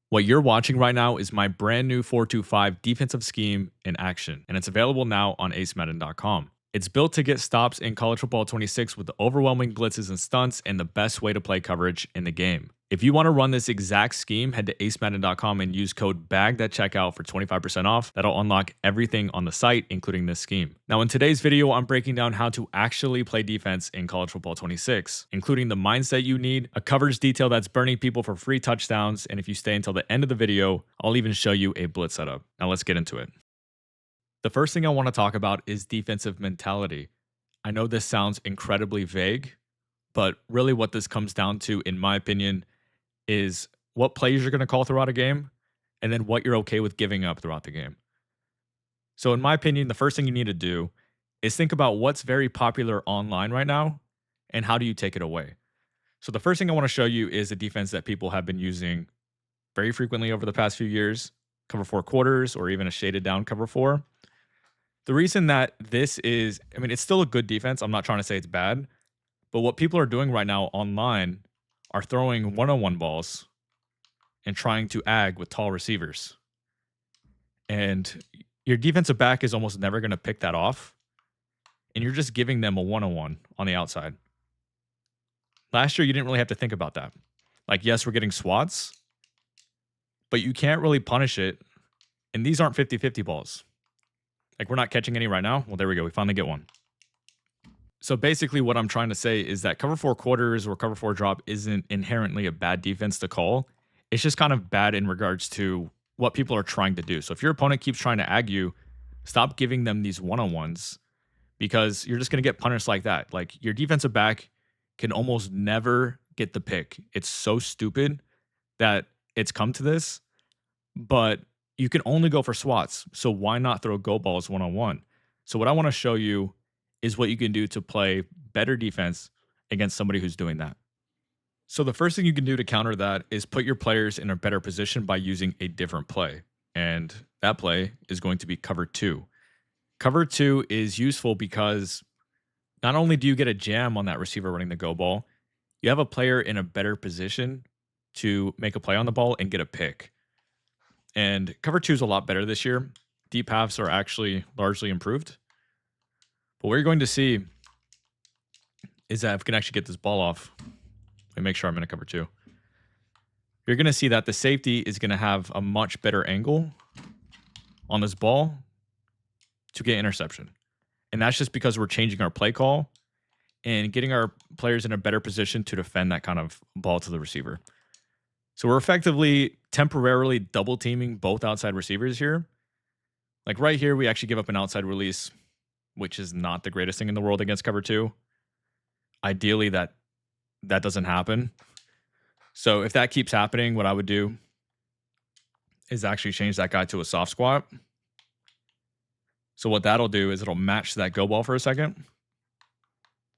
What you're watching right now is my brand new 4-2-5 defensive scheme in action, and it's available now on acemadden.com. It's built to get stops in college football 26 with the overwhelming blitzes and stunts and the best way to play coverage in the game. If you want to run this exact scheme, head to acemadden.com and use code BAGGED at checkout for 25% off. That'll unlock everything on the site, including this scheme. Now, in today's video, I'm breaking down how to actually play defense in college football 26, including the mindset you need, a coverage detail that's burning people for free touchdowns, and if you stay until the end of the video, I'll even show you a blitz setup. Now, let's get into it. The first thing I want to talk about is defensive mentality. I know this sounds incredibly vague, but really what this comes down to, in my opinion, is what plays you're going to call throughout a game and then what you're okay with giving up throughout the game. So, in my opinion, the first thing you need to do is think about what's very popular online right now and how do you take it away. So, the first thing I want to show you is a defense that people have been using very frequently over the past few years, cover 4 quarters or even a shaded down cover 4. The reason that this is, I mean, it's still a good defense. I'm not trying to say it's bad, but what people are doing right now online are throwing one-on-one balls and trying to ag with tall receivers. And your defensive back is almost never going to pick that off. And you're just giving them a one-on-one on the outside. Last year, you didn't really have to think about that. Like, yes, we're getting swats, but you can't really punish it. And these aren't 50-50 balls. Like, we're not catching any right now. Well, there we go. We finally get one. So basically what I'm trying to say is that cover 4 quarters or cover 4 drop isn't inherently a bad defense to call. It's just kind of bad in regards to what people are trying to do. So if your opponent keeps trying to ag you, stop giving them these one-on-ones because you're just going to get punished like that. Like, your defensive back can almost never get the pick. It's so stupid that it's come to this, but you can only go for swats. So why not throw go balls one-on-one? So what I want to show you is what you can do to play better defense against somebody who's doing that. So the first thing you can do to counter that is put your players in a better position by using a different play. And that play is going to be cover 2. Cover 2 is useful because not only do you get a jam on that receiver running the go ball, you have a player in a better position to make a play on the ball and get a pick. And cover 2 is a lot better this year. Deep halves are actually largely improved. But what you're going to see is that if we can actually get this ball off, let me make sure I'm in a cover 2. You're going to see that the safety is going to have a much better angle on this ball to get interception. And that's just because we're changing our play call and getting our players in a better position to defend that kind of ball to the receiver. So we're effectively temporarily double teaming both outside receivers here. Like right here, we actually give up an outside release, which is not the greatest thing in the world against cover 2. Ideally, that doesn't happen. So if that keeps happening, what I would do is actually change that guy to a soft squat. So what that'll do is it'll match that go ball for a second,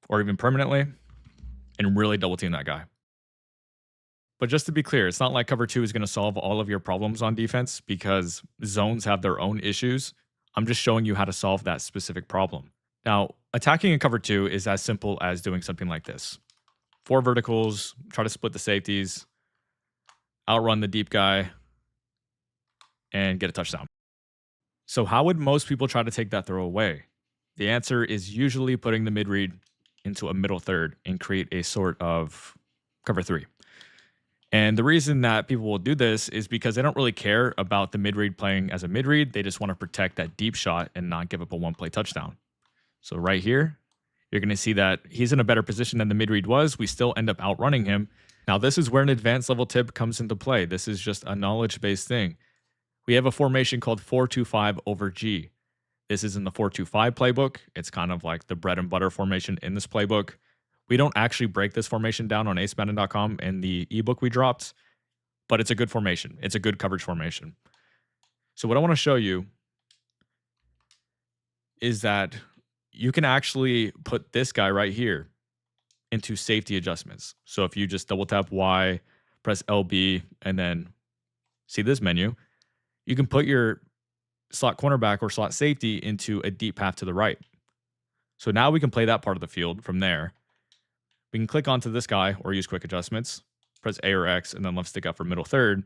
or even permanently, and really double team that guy. But just to be clear, it's not like cover 2 is going to solve all of your problems on defense because zones have their own issues. I'm just showing you how to solve that specific problem. Now, attacking in cover 2 is as simple as doing something like this. 4 verticals, try to split the safeties, outrun the deep guy, and get a touchdown. So how would most people try to take that throw away? The answer is usually putting the mid-read into a middle third and create a sort of cover 3. And the reason that people will do this is because they don't really care about the mid-read playing as a mid-read. They just want to protect that deep shot and not give up a one-play touchdown. So right here, you're going to see that he's in a better position than the mid-read was. We still end up outrunning him. Now, this is where an advanced level tip comes into play. This is just a knowledge-based thing. We have a formation called 4-2-5 over G. This is in the 4-2-5 playbook. It's kind of like the bread and butter formation in this playbook. We don't actually break this formation down on acemadden.com in the ebook we dropped, but it's a good formation. It's a good coverage formation. So what I want to show you is that you can actually put this guy right here into safety adjustments. So if you just double tap Y, press LB, and then see this menu, you can put your slot cornerback or slot safety into a deep half to the right. So now we can play that part of the field from there. We can click onto this guy or use quick adjustments, press A or X, and then left stick up for middle third.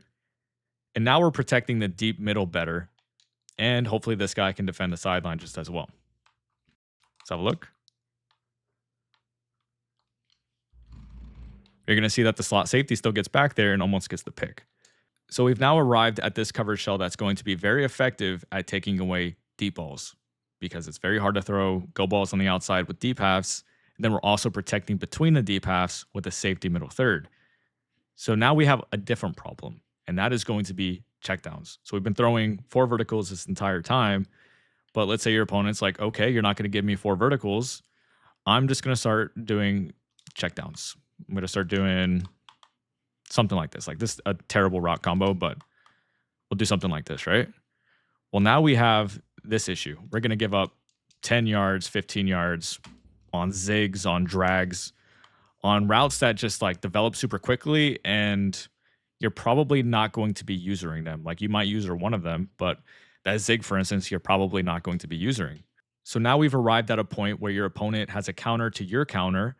And now we're protecting the deep middle better. And hopefully this guy can defend the sideline just as well. Let's have a look. You're going to see that the slot safety still gets back there and almost gets the pick. So we've now arrived at this coverage shell that's going to be very effective at taking away deep balls because it's very hard to throw go balls on the outside with deep halves. And then we're also protecting between the deep halves with a safety middle third. So now we have a different problem, and that is going to be checkdowns. So we've been throwing 4 verticals this entire time, but let's say your opponent's like, okay, you're not going to give me 4 verticals. I'm just going to start doing checkdowns. I'm going to start doing something like this a terrible rock combo, but we'll do something like this, right? Well, now we have this issue. We're going to give up 10 yards, 15 yards on zigs, on drags, on routes that just like develop super quickly, and you're probably not going to be usering them. Like you might user one of them, but that zig, for instance, you're probably not going to be using. So now we've arrived at a point where your opponent has a counter to your counter,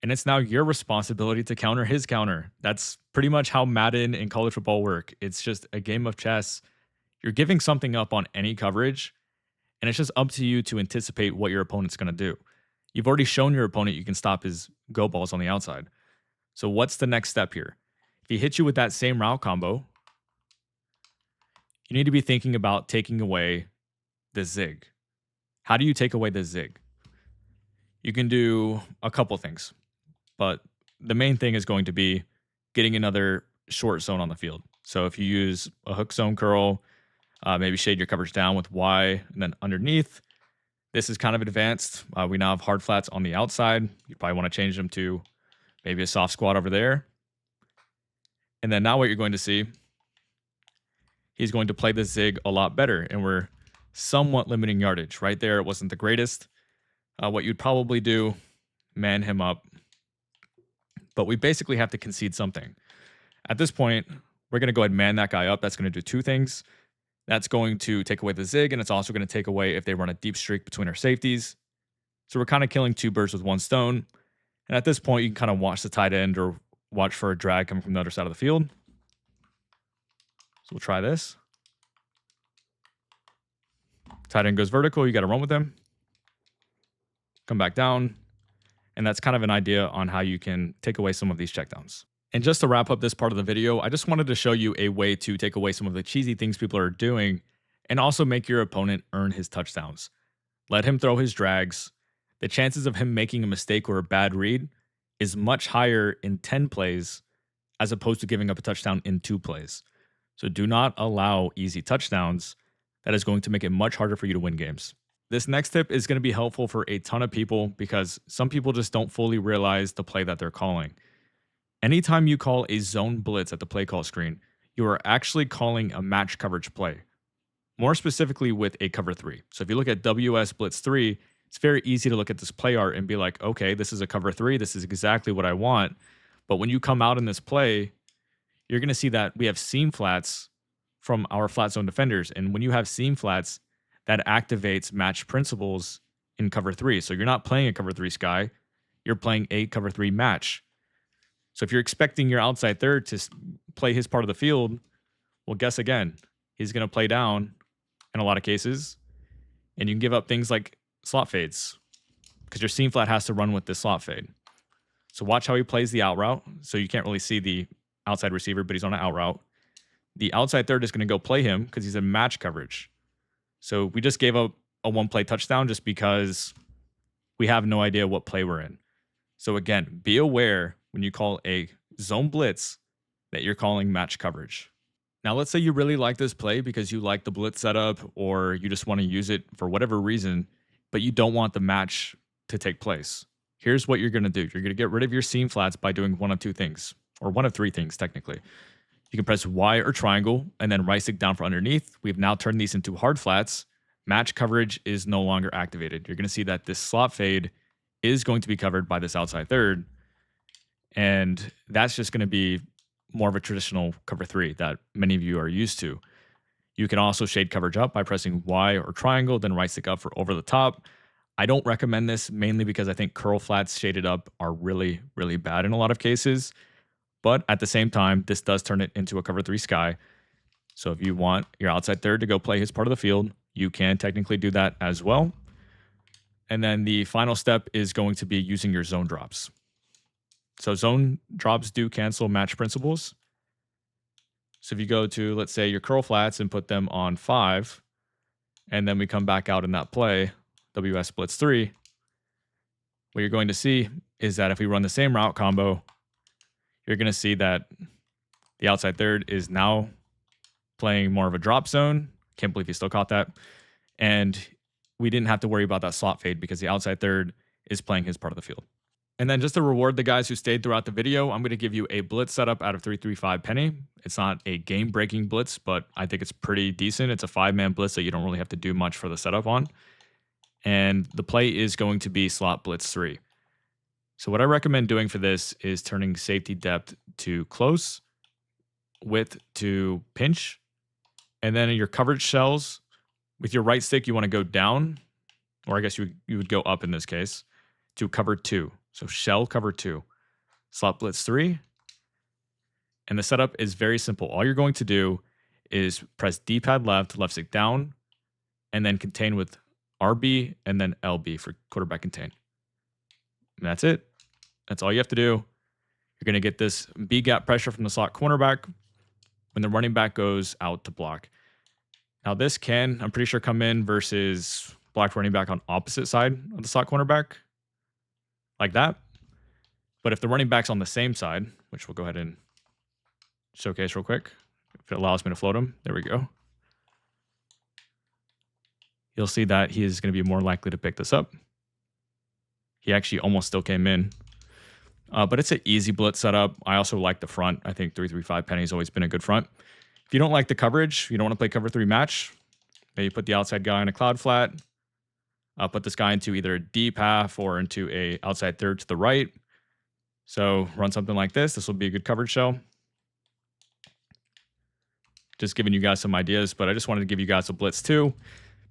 and it's now your responsibility to counter his counter. That's pretty much how Madden and college football work. It's just a game of chess. You're giving something up on any coverage, and it's just up to you to anticipate what your opponent's going to do. You've already shown your opponent you can stop his go balls on the outside. So what's the next step here? If he hits you with that same route combo, you need to be thinking about taking away the zig. How do you take away the zig? You can do a couple things, but the main thing is going to be getting another short zone on the field. So if you use a hook zone curl, maybe shade your coverage down with Y and then underneath. This is kind of advanced. We now have hard flats on the outside. You probably want to change them to maybe a soft squat over there. And then now what you're going to see, he's going to play the zig a lot better, and we're somewhat limiting yardage. Right there, it wasn't the greatest. What you'd probably do, man him up. But we basically have to concede something. At this point, we're going to go ahead and man that guy up. That's going to do 2 things. That's going to take away the zig, and it's also going to take away if they run a deep streak between our safeties. So we're kind of killing 2 birds with 1 stone. And at this point, you can kind of watch the tight end or watch for a drag coming from the other side of the field. So we'll try this. Tight end goes vertical. You got to run with him. Come back down. And that's kind of an idea on how you can take away some of these checkdowns. And just to wrap up this part of the video, I just wanted to show you a way to take away some of the cheesy things people are doing and also make your opponent earn his touchdowns. Let him throw his drags. The chances of him making a mistake or a bad read is much higher in 10 plays as opposed to giving up a touchdown in 2 plays. So do not allow easy touchdowns. That is going to make it much harder for you to win games. This next tip is going to be helpful for a ton of people because some people just don't fully realize the play that they're calling. Anytime you call a zone blitz at the play call screen, you are actually calling a match coverage play. More specifically with a cover 3. So if you look at WS Blitz 3, it's very easy to look at this play art and be like, okay, this is a cover 3. This is exactly what I want. But when you come out in this play, you're going to see that we have seam flats from our flat zone defenders. And when you have seam flats, that activates match principles in cover 3. So you're not playing a cover 3 sky. You're playing a cover 3 match. So if you're expecting your outside third to play his part of the field, well, guess again. He's going to play down in a lot of cases. And you can give up things like slot fades because your seam flat has to run with this slot fade. So watch how he plays the out route. So you can't really see the outside receiver, but he's on an out route. The outside third is going to go play him because he's in match coverage. So we just gave up a 1-play touchdown just because we have no idea what play we're in. So again, be aware when you call a zone blitz that you're calling match coverage. Now, let's say you really like this play because you like the blitz setup or you just want to use it for whatever reason, but you don't want the match to take place. Here's what you're going to do. You're going to get rid of your seam flats by doing one of 2 things, or one of 3 things technically. You can press Y or triangle and then right stick down for underneath. We've now turned these into hard flats. Match coverage is no longer activated. You're going to see that this slot fade is going to be covered by this outside third. And that's just going to be more of a traditional cover 3 that many of you are used to. You can also shade coverage up by pressing Y or triangle, then right stick up for over the top. I don't recommend this mainly because I think curl flats shaded up are really, really bad in a lot of cases. But at the same time, this does turn it into a cover 3 sky. So if you want your outside third to go play his part of the field, you can technically do that as well. And then the final step is going to be using your zone drops. So zone drops do cancel match principles. So if you go to, let's say, your curl flats and put them on 5, and then we come back out in that play, WS Blitz 3, what you're going to see is that if we run the same route combo, you're going to see that the outside third is now playing more of a drop zone. Can't believe he still caught that. And we didn't have to worry about that slot fade because the outside third is playing his part of the field. And then just to reward the guys who stayed throughout the video, I'm going to give you a blitz setup out of 335 Penny. It's not a game-breaking blitz, but I think it's pretty decent. It's a 5-man blitz that you don't really have to do much for the setup on. And the play is going to be slot blitz 3. So what I recommend doing for this is turning safety depth to close, width to pinch, and then in your coverage shells, with your right stick, you want to go down, or I guess you would go up in this case, to cover 2. So shell cover 2, slot blitz 3. And the setup is very simple. All you're going to do is press D-pad left, left stick down, and then contain with RB and then LB for quarterback contain. And that's it. That's all you have to do. You're going to get this B gap pressure from the slot cornerback when the running back goes out to block. Now this can, I'm pretty sure, come in versus blocked running back on opposite side of the slot cornerback, like that. But if the running back's on the same side, which we'll go ahead and showcase real quick, if it allows me to float him, there we go. You'll see that he is going to be more likely to pick this up. He actually almost still came in. But it's an easy blitz setup. I also like the front. I think 335 Penny has always been a good front. If you don't like the coverage, you don't want to play cover 3 match, maybe put the outside guy in a cloud flat. Put this guy into either a deep half or into a outside third to the right. So run something like this. This will be a good coverage shell. Just giving you guys some ideas, but I just wanted to give you guys a blitz too,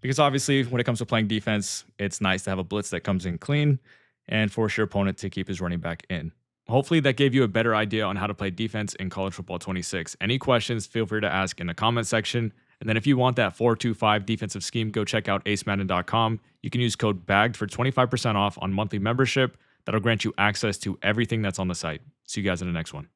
because obviously when it comes to playing defense, it's nice to have a blitz that comes in clean and force your opponent to keep his running back in. Hopefully that gave you a better idea on how to play defense in College Football 26. Any questions, feel free to ask in the comment section. And then if you want that 4-2-5 defensive scheme, go check out acemadden.com. You can use code BAGGED for 25% off on monthly membership. That'll grant you access to everything that's on the site. See you guys in the next one.